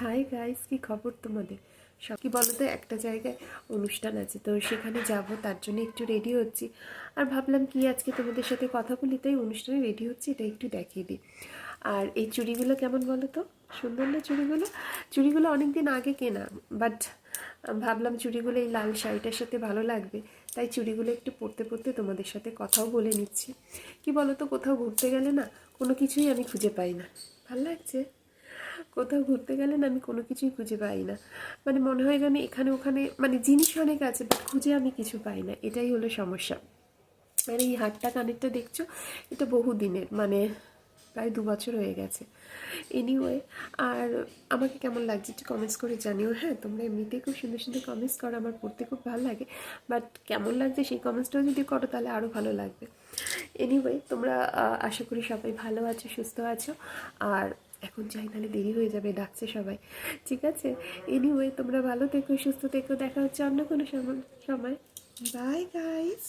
Hi guys, কি খবর তোমাদের? সব কি বলো তো, একটা জায়গায় অনুষ্ঠান আছে, তো সেখানে যাব, তার জন্য একটু রেডি হচ্ছি। আর ভাবলাম কি আজকে তোমাদের সাথে কথা বলি, তাই অনুষ্ঠানে রেডি হচ্ছি, এটা একটু দেখিয়ে দিই। আর এই চুড়িগুলো কেমন বলো তো? সুন্দর না চুড়িগুলো? চুড়িগুলো অনেক দিন আগে কেনা, বাট ভাবলাম চুড়িগুলো এই লাল শাড়িটার সাথে ভালো লাগবে, তাই চুড়িগুলো একটু পরতে পরতে তোমাদের সাথে কথাও বলে নিচ্ছি। কি বলো তো, কোথাও ঘুরতে গেলে না কোনো কিছুই আমি খুঁজে পাই না। ভালো লাগছে? কোথাও ঘুরতে গেলে না আমি কোনো কিছুই খুঁজে পাই না, মানে মনে হয় যেন এখানে ওখানে, মানে জিনিস অনেক আছে বাট খুঁজে আমি কিছু পাই না, এটাই হলো সমস্যা। আর এই হারটা কানেরটা দেখছো, এটা বহু দিনের, মানে প্রায় 2 বছর হয়ে গেছে। এনিওয়ে, আর আমাকে কেমন লাগছে একটু কমেন্টস করে জানিও। হ্যাঁ, তোমরা এমনিতেই খুব সুন্দর সুন্দর কমেন্টস করো, আমার পড়তে খুব ভালো লাগে, বাট কেমন লাগছে সেই কমেন্টসটাও যদি করো তাহলে আরও ভালো লাগবে। এনিওয়ে, তোমরা আশা করি সবাই ভালো আছো, সুস্থ আছো। আর এখন যাই, নাহলে দেরি হয়ে যাবে, ডাকছে সবাই। ঠিক আছে? এনিওয়ে, তোমরা ভালো থেকো, সুস্থ থেকো, দেখা হচ্ছে অন্য কোনো সময়। Bye guys.